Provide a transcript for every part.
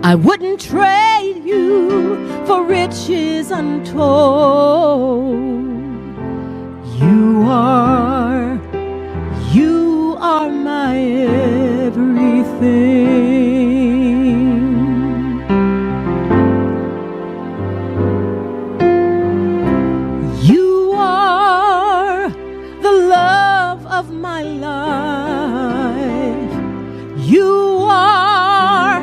I wouldn't trade you for riches untold. You are my everything. You are the love of my life. You are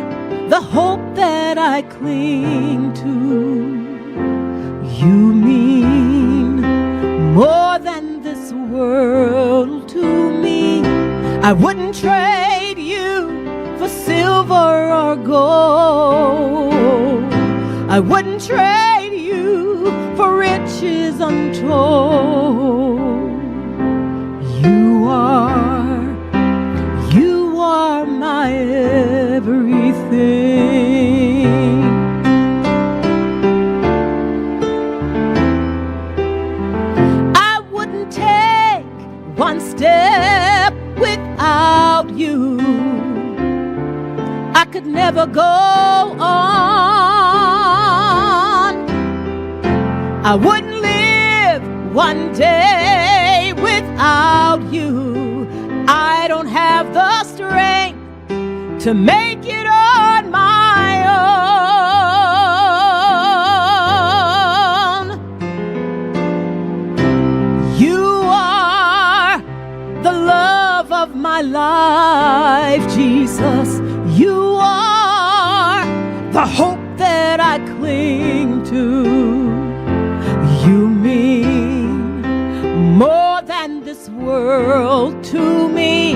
the hope that I cling to. You mean more than this world to me. I wouldn't trade you for silver or gold. I wouldn't trade you for riches untold. You are my everything. I wouldn't take one step without you. I could never go on. I wouldn't live one day without you. I don't have the strength to make it on my own. You are the love of my life, Jesus. You are the hope that I cling to. You mean more than this world to me.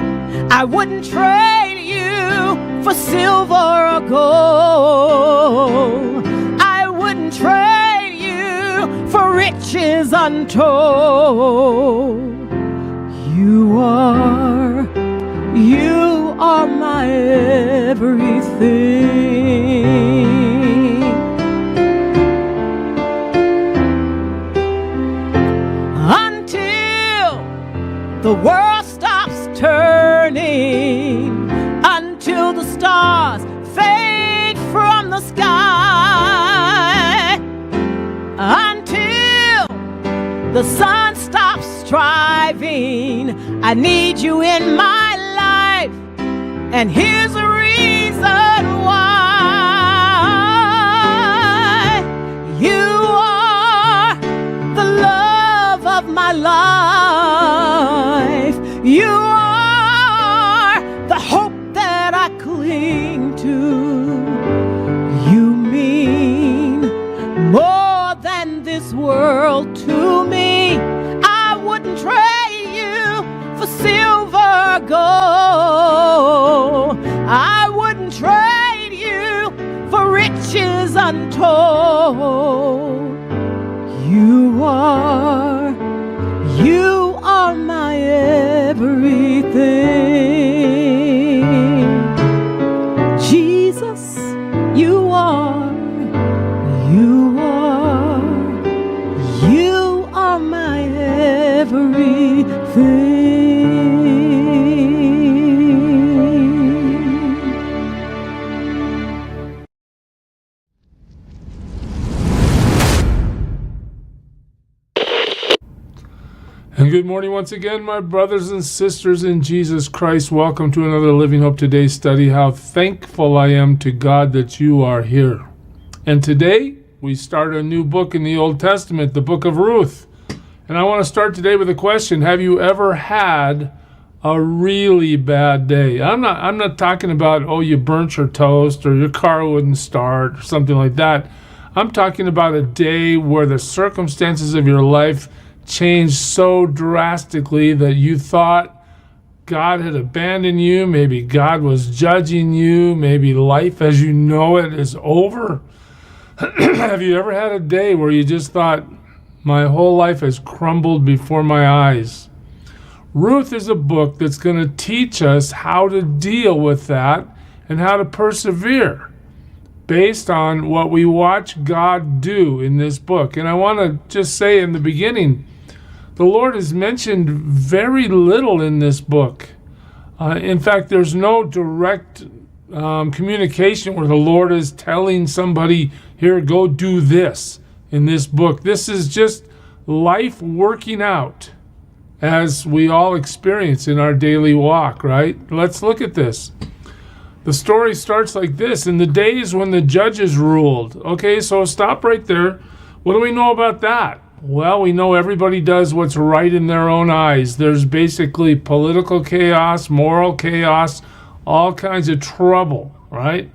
I wouldn't trade you for silver or gold. I wouldn't trade you for riches untold. You are my everything. Until the world stops turning, until the stars fade from the sky, until the sun stops striving, I need you in my life, and here's a reason why. You are the love of my life. You are the hope that I cling to. You mean more than this world to me. I wouldn't trade you for silver or gold. I wouldn't trade you for riches untold. You are my everything. Jesus, you are my everything. And good morning once again, my brothers and sisters in Jesus Christ. Welcome to another Living Hope Today study. How thankful I am to God that you are here. And today, we start a new book in the Old Testament, the book of Ruth. And I want to start today with a question. Have you ever had a really bad day. I'm not talking about, oh, you burnt your toast or your car wouldn't start or something like that. I'm talking about a day where the circumstances of your life changed so drastically that you thought God had abandoned you. Maybe God was judging you. Maybe life as you know it is over. Have you ever had a day where you just thought, my whole life has crumbled before my eyes? Ruth is a book that's going to teach us how to deal with that and how to persevere based on what we watch God do in this book. And I want to just say in the beginning, the Lord is mentioned very little in this book. In fact, there's no direct communication where the Lord is telling somebody, here, go do this in this book. This is just life working out as we all experience in our daily walk, right? Let's look at this. The story starts like this: in the days when the judges ruled. Okay, so stop right there. What do we know about that? Well, we know everybody does what's right in their own eyes. There's basically political chaos, moral chaos, all kinds of trouble, right?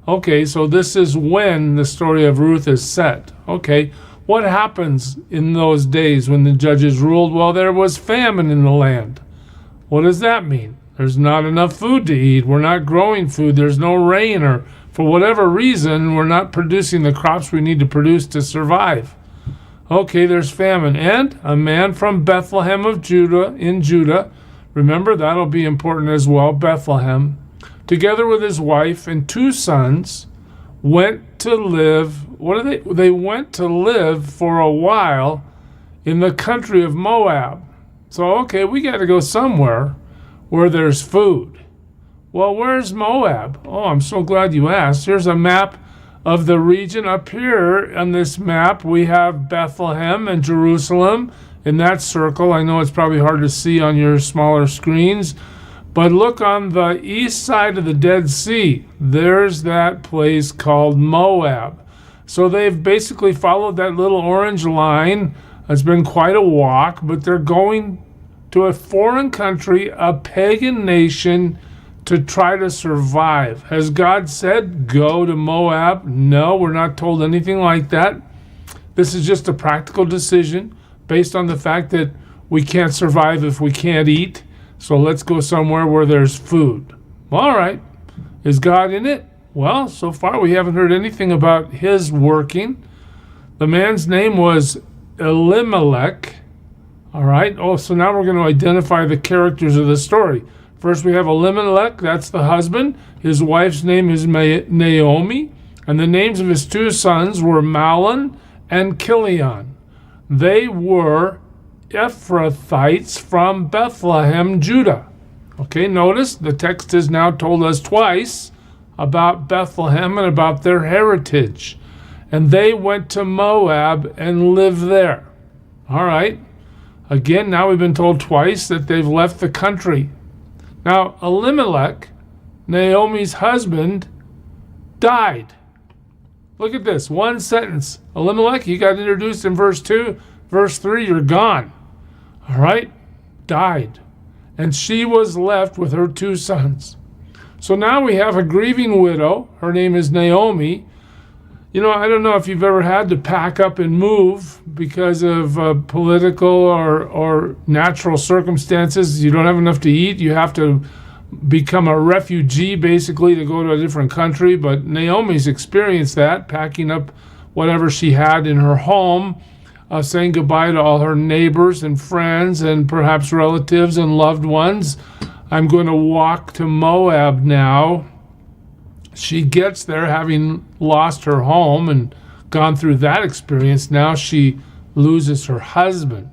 Okay, so this is when the story of Ruth is set. Okay, what happens in those days when the judges ruled? Well, there was famine in the land. What does that mean? There's not enough food to eat. We're not growing food. There's no rain, or for whatever reason, we're not producing the crops we need to produce to survive. Okay, there's famine. And a man from Bethlehem of Judah, in Judah, remember that'll be important as well, Bethlehem, together with his wife and 2 sons, went to live. They went to live for a while in the country of Moab. So, okay, we got to go somewhere where there's food. Well, where's Moab? Oh, I'm so glad you asked. Here's a map of the region. Up here on this map, we have Bethlehem and Jerusalem in that circle. I know it's probably hard to see on your smaller screens, but look on the east side of the Dead Sea. There's that place called Moab. So they've basically followed that little orange line. It's been quite a walk, but they're going to a foreign country, a pagan nation, to try to survive. Has God said, go to Moab? No, we're not told anything like that. This is just a practical decision based on the fact that we can't survive if we can't eat. So let's go somewhere where there's food. All right. Is God in it? Well, so far we haven't heard anything about his working. The man's name was Elimelech. All right. Oh, so now we're going to identify the characters of the story. First, we have Elimelech. That's the husband. His wife's name is Naomi. And the names of his 2 sons were Mahlon and Chilion. They were Ephrathites from Bethlehem, Judah. Okay, notice the text has now told us twice about Bethlehem and about their heritage. And they went to Moab and lived there. All right. Again, now we've been told twice that they've left the country. Now, Elimelech, Naomi's husband, died. Look at this, one sentence. Elimelech, you got introduced in verse 2. Verse 3, you're gone. All right? Died. And she was left with her 2 sons. So now we have a grieving widow. Her name is Naomi. You know, I don't know if you've ever had to pack up and move because of political or natural circumstances. You don't have enough to eat. You have to become a refugee, basically, to go to a different country. But Naomi's experienced that, packing up whatever she had in her home, saying goodbye to all her neighbors and friends and perhaps relatives and loved ones. I'm going to walk to Moab now. She gets there having lost her home and gone through that experience. Now she loses her husband.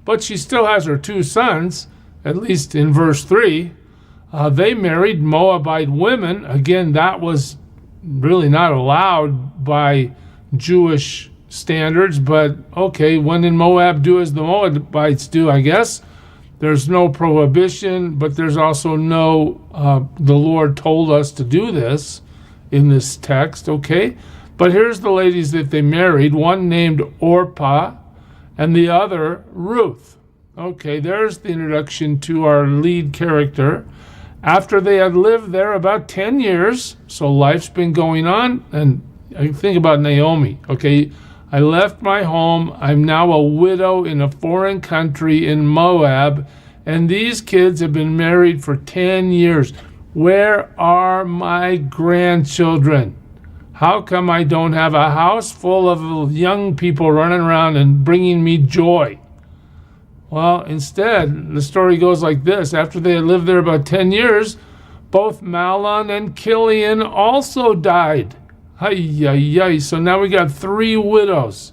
But she still has her 2 sons, at least in verse 3. They married Moabite women. Again, that was really not allowed by Jewish standards, but okay, when in Moab, do as the Moabites do, I guess. There's no prohibition, but there's also no, the Lord told us to do this in this text, okay? But here's the ladies that they married, one named Orpah and the other Ruth. Okay, there's the introduction to our lead character. After they had lived there about 10 years, so life's been going on, and I think about Naomi. Okay, I left my home. I'm now a widow in a foreign country in Moab, and these kids have been married for 10 years. Where are my grandchildren? How come I don't have a house full of young people running around and bringing me joy? Well, instead, the story goes like this. After they had lived there about 10 years, both Mahlon and Chilion also died. Ay. So now we got 3 widows,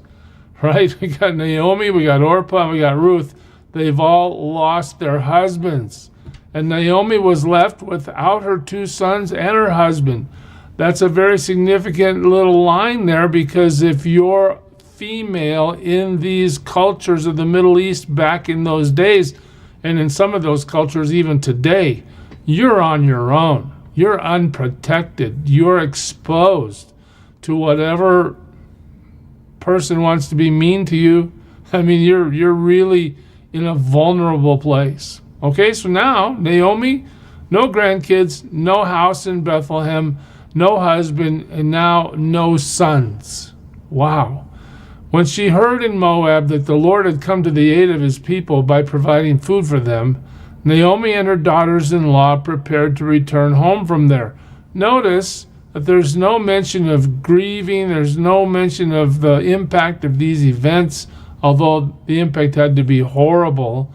right? We got Naomi, we got Orpah, and we got Ruth. They've all lost their husbands. And Naomi was left without her 2 sons and her husband. That's a very significant little line there, because if you're female in these cultures of the Middle East back in those days, and in some of those cultures even today, you're on your own. You're unprotected. You're exposed to whatever person wants to be mean to you. I mean, you're really in a vulnerable place. Okay, so now Naomi, no grandkids, no house in Bethlehem, no husband, and now no sons. Wow. When she heard in Moab that the Lord had come to the aid of his people by providing food for them, Naomi and her daughters-in-law prepared to return home from there. Notice that there's no mention of grieving, there's no mention of the impact of these events, although the impact had to be horrible.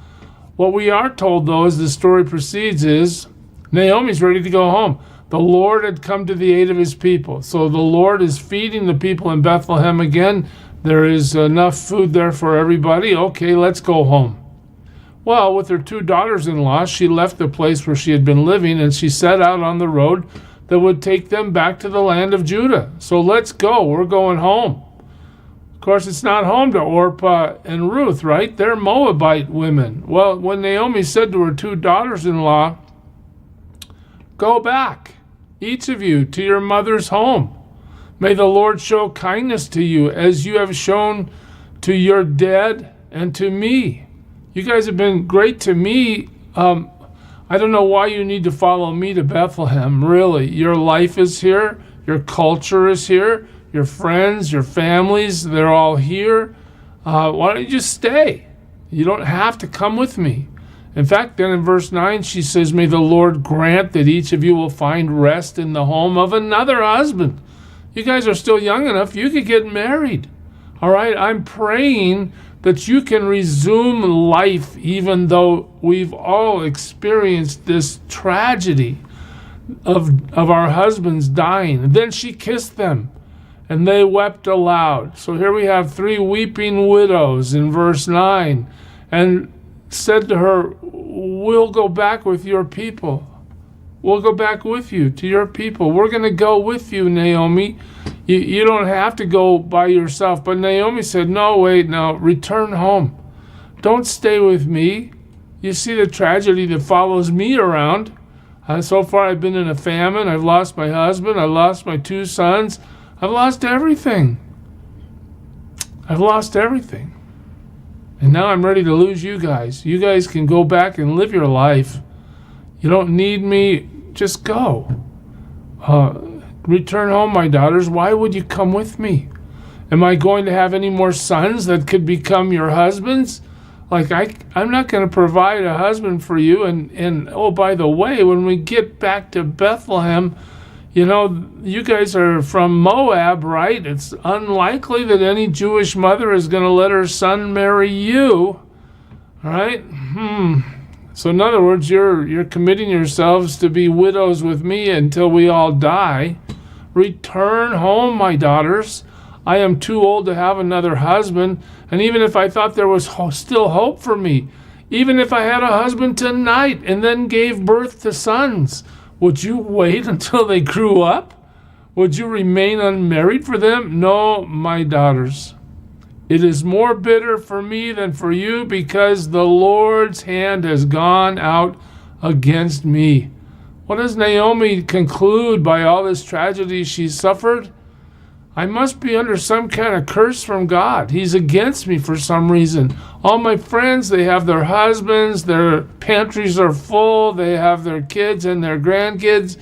What we are told, though, as the story proceeds, is Naomi's ready to go home. The Lord had come to the aid of his people. So the Lord is feeding the people in Bethlehem again. There is enough food there for everybody. Okay, let's go home. Well, with her 2 daughters-in-law, she left the place where she had been living, and she set out on the road that would take them back to the land of Judah. So let's go. We're going home. Of course, it's not home to Orpah and Ruth, right? They're Moabite women. Well, when Naomi said to her 2 daughters-in-law, "Go back, each of you, to your mother's home. May the Lord show kindness to you as you have shown to your dead and to me. You guys have been great to me. I don't know why you need to follow me to Bethlehem, really. Your life is here. Your culture is here. Your friends, your families, they're all here. Why don't you just stay? You don't have to come with me." In fact, then in verse 9, she says, "May the Lord grant that each of you will find rest in the home of another husband." You guys are still young enough, you could get married. All right, I'm praying that you can resume life even though we've all experienced this tragedy of our husbands dying. And then she kissed them, and they wept aloud. So here we have 3 weeping widows in verse 9, and said to her, "We'll go back with your people. We'll go back with you to your people. We're going to go with you, Naomi. You don't have to go by yourself." But Naomi said, "No, wait, now return home. Don't stay with me. You see the tragedy that follows me around. So far I've been in a famine. I've lost my husband. I've lost my 2 sons. I've lost everything. I've lost everything. And now I'm ready to lose you guys. You guys can go back and live your life. You don't need me. Just go. Return home, my daughters. Why would you come with me? Am I going to have any more sons that could become your husbands? Like, I'm not going to provide a husband for you. And oh, by the way, when we get back to Bethlehem, you know, you guys are from Moab, right? It's unlikely that any Jewish mother is going to let her son marry you, right? So in other words, you're committing yourselves to be widows with me until we all die. Return home, my daughters. I am too old to have another husband, and even if I thought there was still hope for me, even if I had a husband tonight and then gave birth to sons, would you wait until they grew up? Would you remain unmarried for them? No, my daughters. It is more bitter for me than for you, because the Lord's hand has gone out against me. What does Naomi conclude by all this tragedy she suffered? I must be under some kind of curse from God. He's against me for some reason. All my friends, they have their husbands, their pantries are full, they have their kids and their grandkids.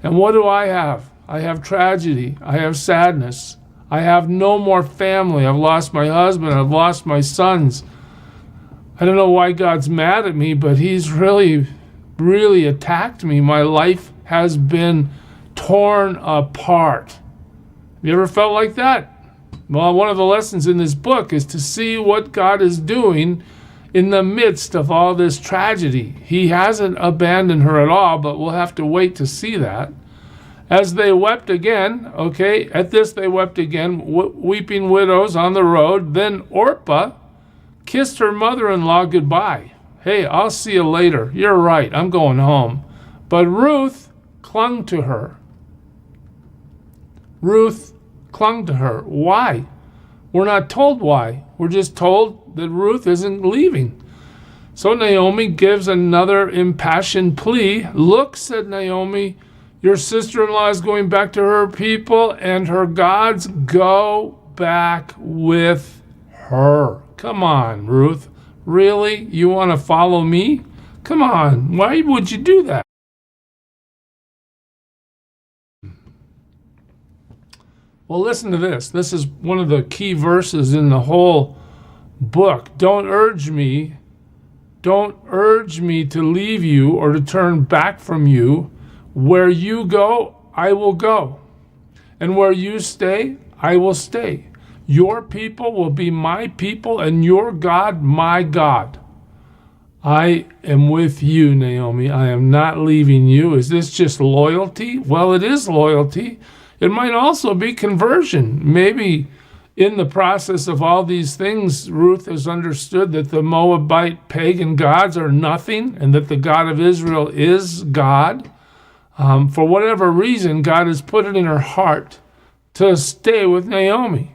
And what do I have? I have tragedy. I have sadness. I have no more family. I've lost my husband. I've lost my sons. I don't know why God's mad at me, but he's really, really attacked me. My life has been torn apart. Have you ever felt like that? Well, one of the lessons in this book is to see what God is doing in the midst of all this tragedy. He hasn't abandoned her at all, but we'll have to wait to see that. As they wept again, okay, at this they wept again, weeping widows on the road. Then Orpah kissed her mother-in-law goodbye. Hey, I'll see you later. You're right, I'm going home. But Ruth clung to her. Ruth clung to her. Why? We're not told why. We're just told that Ruth isn't leaving. So Naomi gives another impassioned plea. Look, said Naomi, your sister-in-law is going back to her people and her gods. Go back with her. Come on, Ruth. Really? You want to follow me? Come on. Why would you do that? Well, listen to this. This is one of the key verses in the whole book. Don't urge me to leave you or to turn back from you. Where you go, I will go. And where you stay, I will stay. Your people will be my people and your God, my God. I am with you, Naomi. I am not leaving you. Is this just loyalty? Well, it is loyalty. It might also be conversion. Maybe in the process of all these things, Ruth has understood that the Moabite pagan gods are nothing and that the God of Israel is God. For whatever reason, God has put it in her heart to stay with Naomi.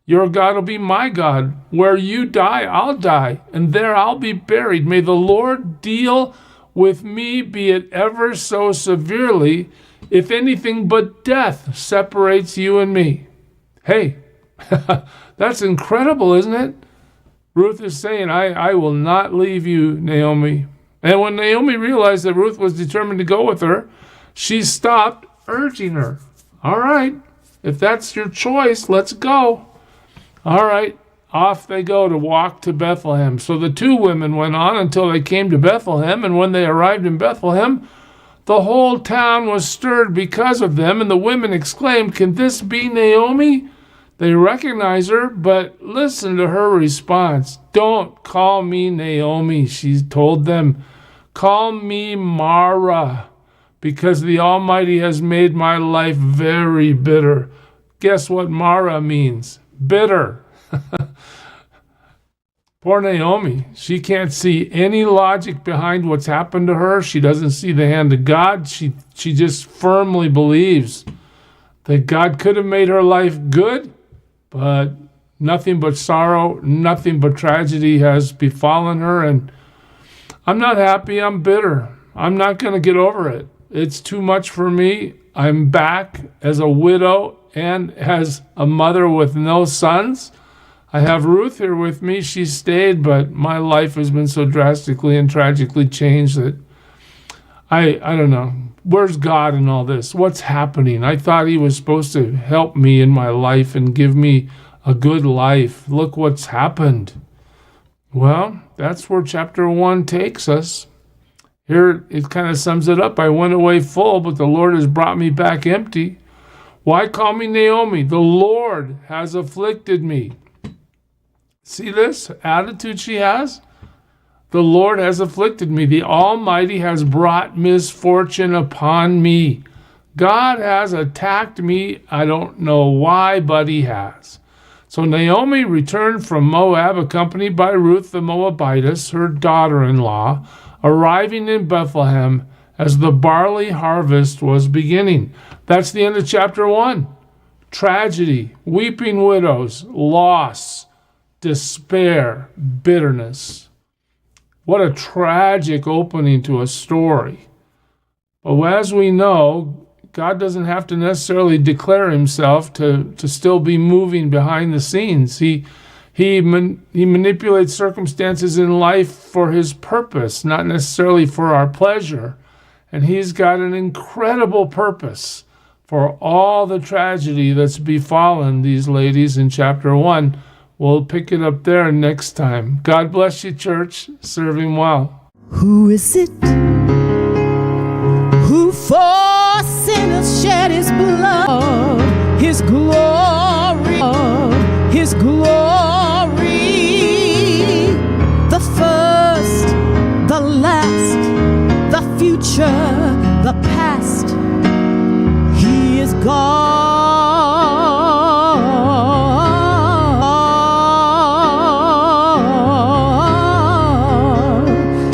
Your God will be my God. Where you die, I'll die, and there I'll be buried. May the Lord deal with me, be it ever so severely, if anything but death separates you and me. Hey, that's incredible, isn't it? Ruth is saying, I will not leave you, Naomi. And when Naomi realized that Ruth was determined to go with her, she stopped urging her. All right, if that's your choice, let's go. All right, off they go to walk to Bethlehem. So the two women went on until they came to Bethlehem, and when they arrived in Bethlehem, the whole town was stirred because of them, and the women exclaimed, can this be Naomi? They recognize her, but listen to her response. Don't call me Naomi, she told them. Call me Mara, because the Almighty has made my life very bitter. Guess what Mara means? Bitter. Poor Naomi. She can't see any logic behind what's happened to her. She doesn't see the hand of God. She just firmly believes that God could have made her life good, but nothing but sorrow, nothing but tragedy has befallen her. And I'm not happy. I'm bitter. I'm not going to get over it. It's too much for me. I'm back as a widow and as a mother with no sons. I have Ruth here with me. She stayed, but my life has been so drastically and tragically changed that I don't know. Where's God in all this? What's happening? I thought he was supposed to help me in my life and give me a good life. Look what's happened. Well, that's where chapter 1 takes us. Here it kind of sums it up. I went away full, but the Lord has brought me back empty. Why call me Naomi? The Lord has afflicted me. See this attitude she has? The Lord has afflicted me. The Almighty has brought misfortune upon me. God has attacked me. I don't know why, but he has. So Naomi returned from Moab, accompanied by Ruth the Moabitess, her daughter-in-law, arriving in Bethlehem as the barley harvest was beginning. That's the end of chapter 1. Tragedy, weeping widows, loss, despair, bitterness. What a tragic opening to a story. But as we know, God doesn't have to necessarily declare himself to still be moving behind the scenes. He manipulates circumstances in life for his purpose, not necessarily for our pleasure. And he's got an incredible purpose for all the tragedy that's befallen these ladies in chapter 1. We'll pick it up there next time. God bless you, church. Serve him well. Who is it who for sinners shed his blood, his glory, his glory, the first, the last, the future, the past? He is God.